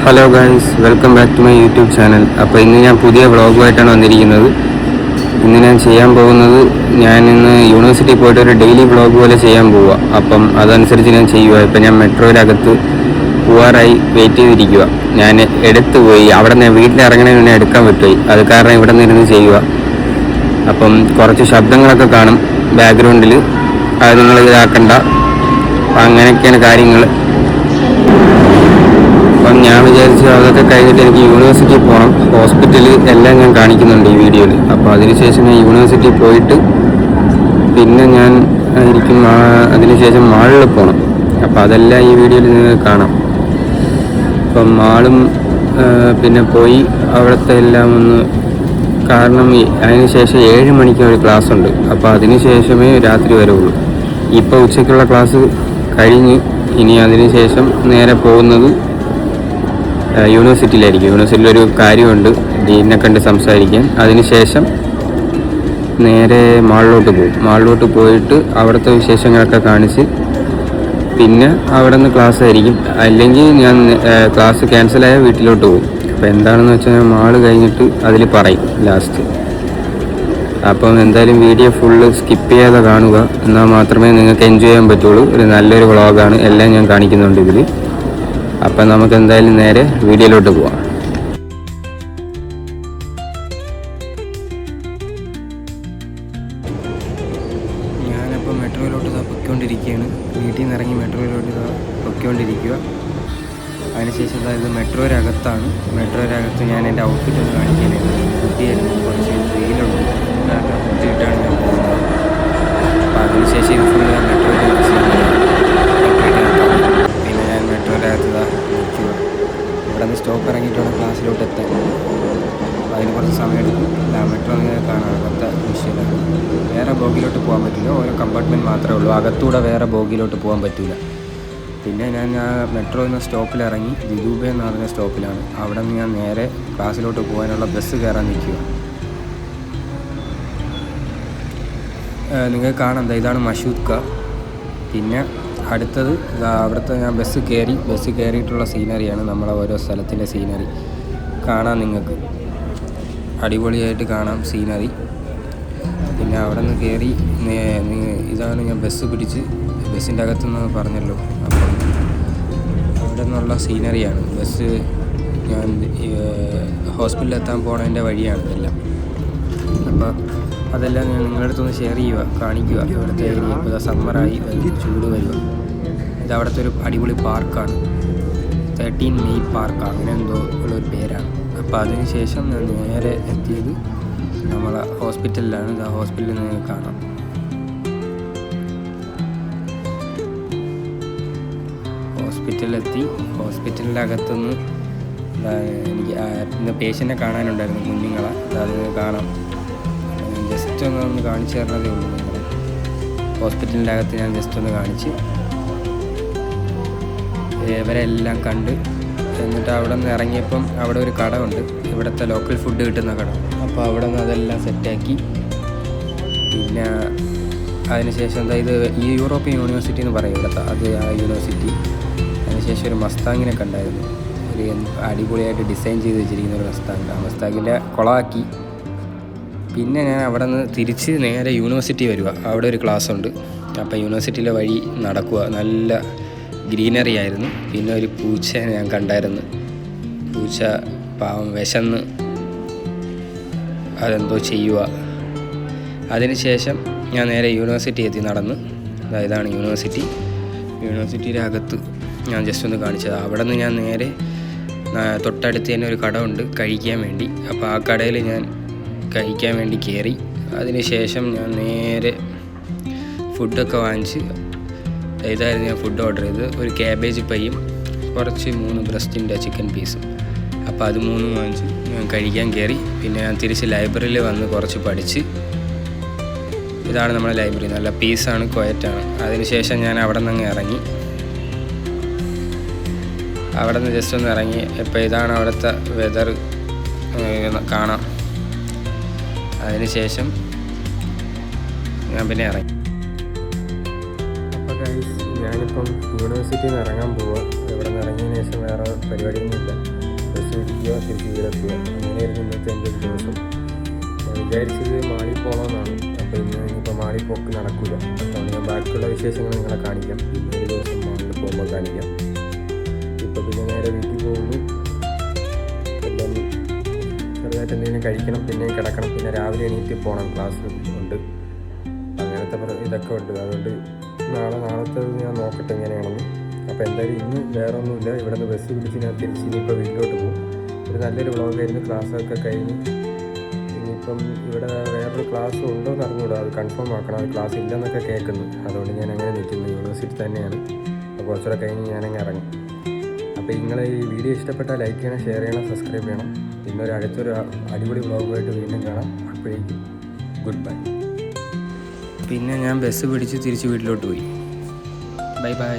Hello guys, welcome back to my YouTube channel. അപ്പോൾ ഇന്ന് ഞാൻ പുതിയ വ്ളോഗുമായിട്ടാണ് വന്നിരിക്കുന്നത്. ഇന്ന് ഞാൻ ചെയ്യാൻ പോകുന്നത്, ഞാൻ ഇന്ന് യൂണിവേഴ്സിറ്റി പോയിട്ട് ഒരു ഡെയിലി വ്ളോഗ് പോലെ ചെയ്യാൻ പോവുക. അപ്പം അതനുസരിച്ച് ഞാൻ ചെയ്യുക. ഇപ്പം ഞാൻ മെട്രോയിലകത്ത് പോവാറായി വെയിറ്റ് ചെയ്തിരിക്കുക. ഞാൻ എടുത്തു പോയി, അവിടെ നിന്ന് വീട്ടിൽ ഇറങ്ങണതിന് മുന്നേ എടുക്കാൻ പറ്റുമായി. അത് കാരണം ഇവിടെ നിന്നിരുന്ന് ചെയ്യുക. അപ്പം കുറച്ച് ശബ്ദങ്ങളൊക്കെ കാണും ബാക്ക്ഗ്രൗണ്ടിൽ, അത് നിങ്ങൾ ഇതാക്കണ്ട. അങ്ങനെയൊക്കെയാണ് കാര്യങ്ങൾ. അപ്പം ഞാൻ വിചാരിച്ചു അതൊക്കെ കഴിഞ്ഞിട്ട് എനിക്ക് യൂണിവേഴ്സിറ്റി പോകണം. ഹോസ്പിറ്റൽ എല്ലാം ഞാൻ കാണിക്കുന്നുണ്ട് ഈ വീഡിയോയിൽ. അപ്പോൾ അതിനുശേഷം ഞാൻ യൂണിവേഴ്സിറ്റി പോയിട്ട് പിന്നെ ഞാൻ ആയിരിക്കും അതിനുശേഷം മാളിൽ പോകണം. അപ്പോൾ അതെല്ലാം ഈ വീഡിയോയിൽ നിങ്ങൾക്ക് കാണാം. അപ്പം മാളും പിന്നെ പോയി അവിടുത്തെ എല്ലാം ഒന്ന്, കാരണം അതിന് ശേഷം 7 മണിക്ക് ഒരു ക്ലാസ് ഉണ്ട്. അപ്പോൾ അതിന് ശേഷമേ രാത്രി വരുള്ളൂ. ഇപ്പോൾ ഉച്ചയ്ക്കുള്ള ക്ലാസ് കഴിഞ്ഞ് ഇനി അതിന് ശേഷം നേരെ പോകുന്നത് യൂണിവേഴ്സിറ്റിയിലായിരിക്കും. യൂണിവേഴ്സിറ്റിയിലൊരു കാര്യമുണ്ട്, ഡീനെ കണ്ട് സംസാരിക്കാൻ. അതിനുശേഷം നേരെ മാളിലോട്ട് പോകും. മാളിലോട്ട് പോയിട്ട് അവിടുത്തെ വിശേഷങ്ങളൊക്കെ കാണിച്ച് പിന്നെ അവിടെ നിന്ന് ക്ലാസ് ആയിരിക്കും. അല്ലെങ്കിൽ ഞാൻ ക്ലാസ് ക്യാൻസലായ വീട്ടിലോട്ട് പോകും. അപ്പോൾ എന്താണെന്ന് വെച്ചാൽ ഞാൻ മാള് കഴിഞ്ഞിട്ട് അതിൽ പറയും ലാസ്റ്റ്. അപ്പം എന്തായാലും വീഡിയോ ഫുള്ള് സ്കിപ്പ് ചെയ്യാതെ കാണുക, എന്നാൽ മാത്രമേ നിങ്ങൾക്ക് എൻജോയ് ചെയ്യാൻ പറ്റുള്ളൂ. ഒരു നല്ലൊരു വ്ളോഗാണ്, എല്ലാം ഞാൻ കാണിക്കുന്നുണ്ട് ഇതിൽ. അപ്പം നമുക്ക് എന്തായാലും നേരെ വീഡിയോയിലോട്ട് പോവാം. ഞാനപ്പോൾ മെട്രോയിലോട്ട് പൊയ്ക്കൊണ്ടിരിക്കുകയാണ്. വീട്ടിൽ നിന്ന് ഇറങ്ങി മെട്രോയിലോട്ട് പൊയ്ക്കൊണ്ടിരിക്കുക. അതിനുശേഷം ഇത് മെട്രോയിലകത്താണ്. മെട്രോയിലകത്ത് ഞാൻ എൻ്റെ ഔട്ട്ഫിറ്റ് ഒന്ന് കാണിക്കാനായിട്ട് കുട്ടിയായിരുന്നു. കുറച്ച് വെയിലുണ്ട്, കുട്ടിയിട്ടാണ് ഞാൻ പോകുന്നത്. അപ്പോൾ അതിനുശേഷം ഇത് ഫുള്ള് ഞാൻ മെട്രോയിലകത്ത് പിന്നെ ഞാൻ മെട്രോയിലകത്ത് നിൽക്കുക. ഇവിടെ നിന്ന് സ്റ്റോപ്പ് ഇറങ്ങിയിട്ട് വേണം ക്ലാസ്സിലോട്ട് എത്താൻ. അതിന് കുറച്ച് സമയം എടുക്കും. മെട്രോ നിങ്ങൾ കാണാം, അകത്തെ വിഷയമാണ്. വേറെ ബോഗിലോട്ട് പോകാൻ പറ്റില്ല, ഓരോ കമ്പാർട്ട്മെൻറ്റ് മാത്രമേ ഉള്ളൂ. അകത്തൂടെ വേറെ ബോഗിലോട്ട് പോകാൻ പറ്റില്ല. പിന്നെ ഞാൻ മെട്രോ എന്ന സ്റ്റോപ്പിൽ ഇറങ്ങി, ദിദൂബെ എന്ന് പറഞ്ഞ സ്റ്റോപ്പിലാണ്. അവിടെ നിന്ന് ഞാൻ നേരെ ക്ലാസ്സിലോട്ട് പോകാനുള്ള ബസ് കയറാൻ നിൽക്കുക. നിങ്ങൾക്ക് കാണാം, ഇതാണ് മഷൂദ് ക. പിന്നെ അടുത്തത് അവിടുത്തെ ഞാൻ ബസ് കയറിയിട്ടുള്ള സീനറിയാണ്. നമ്മളെ ഓരോ സ്ഥലത്തിൻ്റെ സീനറി കാണാം, നിങ്ങൾക്ക് അടിപൊളിയായിട്ട് കാണാം സീനറി. പിന്നെ അവിടെ നിന്ന് കയറി ഇതാണ് ഞാൻ ബസ് പിടിച്ച് ബസ്സിൻ്റെ അകത്തുനിന്ന് പറഞ്ഞല്ലോ. അപ്പം അവിടെ നിന്നുള്ള സീനറിയാണ് ബസ്. ഞാൻ ഹോസ്പിറ്റലിൽ എത്താൻ പോണതിൻ്റെ വഴിയാണ് ഇതെല്ലാം. അപ്പോൾ അതെല്ലാം ഞാൻ നിങ്ങളുടെ അടുത്തൊന്ന് ഷെയർ ചെയ്യുക, കാണിക്കുക. ഇവിടുത്തെ ഏരിയ ഇപ്പോൾ സമ്മറായി, ചൂട് വരിക. ഇത് അവിടുത്തെ ഒരു അടിപൊളി പാർക്കാണ്, 13 മെയ് പാർക്ക്, അങ്ങനെ എന്തോ ഉള്ളൊരു പേരാണ്. അപ്പോൾ അതിന് ശേഷം ഞാൻ നേരെ എത്തിയത് നമ്മളെ ഹോസ്പിറ്റലിലാണ്. ഇത് ഹോസ്പിറ്റലിൽ നിങ്ങൾക്ക് കാണാം. ഹോസ്പിറ്റലിലെത്തി. ഹോസ്പിറ്റലിൻ്റെ അകത്തുനിന്ന് എനിക്ക് ഇന്ന് പേഷ്യൻറ്റിനെ കാണാനുണ്ടായിരുന്നു, കുഞ്ഞുങ്ങളെ. അത് കാണാം, ജസ്റ്റ് ഒന്ന് കാണിച്ചു തരണതേ ഉള്ളൂ നിങ്ങൾ. ഹോസ്പിറ്റലിൻ്റെ അകത്ത് ഞാൻ ജസ്റ്റ് ഒന്ന് കാണിച്ച് ഇവരെല്ലാം കണ്ട്, എന്നിട്ട് അവിടെ നിന്ന് ഇറങ്ങിയപ്പം അവിടെ ഒരു കട ഉണ്ട്, ഇവിടുത്തെ ലോക്കൽ ഫുഡ് കിട്ടുന്ന കട. അപ്പോൾ അവിടെ നിന്ന് അതെല്ലാം സെറ്റാക്കി. പിന്നെ അതിനുശേഷം ഇത് ഈ യൂറോപ്യൻ യൂണിവേഴ്സിറ്റി എന്ന് പറയും ഇവിടുത്തെ, അത് ആ യൂണിവേഴ്സിറ്റി. അതിനുശേഷം ഒരു മസ്താങ്ങിനെ കണ്ടായിരുന്നു, ഒരു അടിപൊളിയായിട്ട് ഡിസൈൻ ചെയ്ത് വെച്ചിരിക്കുന്ന ഒരു മസ്താങ്. ആ മസ്താങ്ങിൻ്റെ കുളമാക്കി. പിന്നെ ഞാൻ അവിടെ നിന്ന് തിരിച്ച് നേരെ യൂണിവേഴ്സിറ്റി വരിക. അവിടെ ഒരു ക്ലാസ് ഉണ്ട്. അപ്പോൾ യൂണിവേഴ്സിറ്റിയിലെ വഴി നടക്കുക. നല്ല ഗ്രീനറി ആയിരുന്നു. പിന്നെ ഒരു പൂച്ചയെ ഞാൻ കണ്ടായിരുന്നു. പൂച്ച പാവം വിശന്ന് അതെന്തോ ചെയ്യുക. അതിനുശേഷം ഞാൻ നേരെ യൂണിവേഴ്സിറ്റി എത്തി നടന്ന്. ഇതാണ് യൂണിവേഴ്സിറ്റി. യൂണിവേഴ്സിറ്റിയുടെ അകത്ത് ഞാൻ ജസ്റ്റ് ഒന്ന് കാണിച്ചത്. അവിടെ നിന്ന് ഞാൻ നേരെ തൊട്ടടുത്ത് തന്നെ ഒരു കട ഉണ്ട് കഴിക്കാൻ വേണ്ടി. അപ്പോൾ ആ കടയിൽ ഞാൻ കഴിക്കാൻ വേണ്ടി കയറി. അതിനുശേഷം ഞാൻ നേരെ ഫുഡൊക്കെ വാങ്ങിച്ച്, ഇതായിരുന്നു ഞാൻ ഫുഡ് ഓർഡർ ചെയ്ത്. ഒരു ക്യാബേജ് പൈയും കുറച്ച് 3 ബ്രസ്റ്റിൻ്റെ ചിക്കൻ പീസും. അപ്പോൾ അത് 3 വാങ്ങിച്ച് ഞാൻ കഴിക്കാൻ കയറി. പിന്നെ ഞാൻ തിരിച്ച് ലൈബ്രറിയിൽ വന്ന് കുറച്ച് പഠിച്ച്. ഇതാണ് നമ്മുടെ ലൈബ്രറി, നല്ല പീസാണ്, ക്വയറ്റാണ്. അതിനുശേഷം ഞാൻ അവിടെ നിന്ന് ഇറങ്ങി. അവിടെ നിന്ന് ജസ്റ്റ് ഒന്ന് ഇറങ്ങി. ഇപ്പോൾ ഇതാണ് അവിടുത്തെ വെതർ കാണാം. അതിനുശേഷം ഞാൻ പിന്നെ ഇറങ്ങി. അപ്പോൾ ഞാനിപ്പം യൂണിവേഴ്സിറ്റിയിൽ നിന്ന് ഇറങ്ങാൻ പോവുക. ഇവിടെ നിന്ന് ഇറങ്ങിയതിന് ശേഷം വേറെ പരിപാടിയൊന്നുമില്ല. തിരിച്ച് വീടെത്തുക. അങ്ങനെയായിരുന്നു ഇന്നത്തെ എൻ്റെ ഒരു ദിവസം. ഞാൻ വിചാരിച്ചത് മാളിൽ പോകണമെന്നാണ്. അപ്പോൾ ഇനിയിപ്പോൾ മാളിൽ പോക്ക് നടക്കില്ല. അതുകൊണ്ട് ഞാൻ ബാക്കിയുള്ള വിശേഷങ്ങൾ നിങ്ങളെ കാണിക്കാം. പിന്നെ ഒരു ദിവസം മാളിൽ പോകുമ്പോൾ കാണിക്കാം. ഇപ്പോൾ പിന്നെ നേരെ വീട്ടിൽ പോകുന്നു. എല്ലാം ചെറുതായിട്ട് എന്തെങ്കിലും കഴിക്കണം, പിന്നെ കിടക്കണം, പിന്നെ രാവിലെ എണീറ്റ് പോകണം, ക്ലാസ് ഉണ്ട്, അങ്ങനത്തെ ഇതൊക്കെ ഉണ്ട്. അതുകൊണ്ട് നാളത്തേത് ഞാൻ നോക്കട്ടെ എങ്ങനെയാണെന്ന്. അപ്പോൾ എന്തായാലും ഇന്ന് വേറെ ഒന്നുമില്ല. ഇവിടെ നിന്ന് ബസ് പിടിച്ച് ഞാൻ തിരിച്ച് ഇനിയിപ്പോൾ വീട്ടിലോട്ട് പോകും. ഒരു നല്ലൊരു വ്ളോഗായിരുന്നു. ക്ലാസ്സൊക്കെ കഴിഞ്ഞ് ഇനിയിപ്പം ഇവിടെ വേറൊരു ക്ലാസ് ഉണ്ടോ എന്ന് അറിഞ്ഞൂടാ, അത് കൺഫേം ആക്കണം. അത് ക്ലാസ് ഇല്ലെന്നൊക്കെ കേൾക്കുന്നു. അതുകൊണ്ട് ഞാൻ അങ്ങനെ നിൽക്കുന്നു. യൂണിവേഴ്സിറ്റി തന്നെയാണ്. അപ്പോൾ കുറച്ചുകൂടെ കഴിഞ്ഞ് ഞാനങ്ങ് ഇറങ്ങും. അപ്പോൾ നിങ്ങൾ ഈ വീഡിയോ ഇഷ്ടപ്പെട്ടാൽ ലൈക്ക് ചെയ്യണം, ഷെയർ ചെയ്യണം, സബ്സ്ക്രൈബ് ചെയ്യണം. പിന്നെ അടുത്തൊരു അടിപൊളി വ്ളോഗുമായിട്ട് വീണ്ടും കാണാം. അപ്പോഴേക്കും ഗുഡ് ബൈ. പിന്നെ ഞാൻ ബസ് പിടിച്ച് തിരിച്ച് വീട്ടിലോട്ട് പോയി. Bye bye.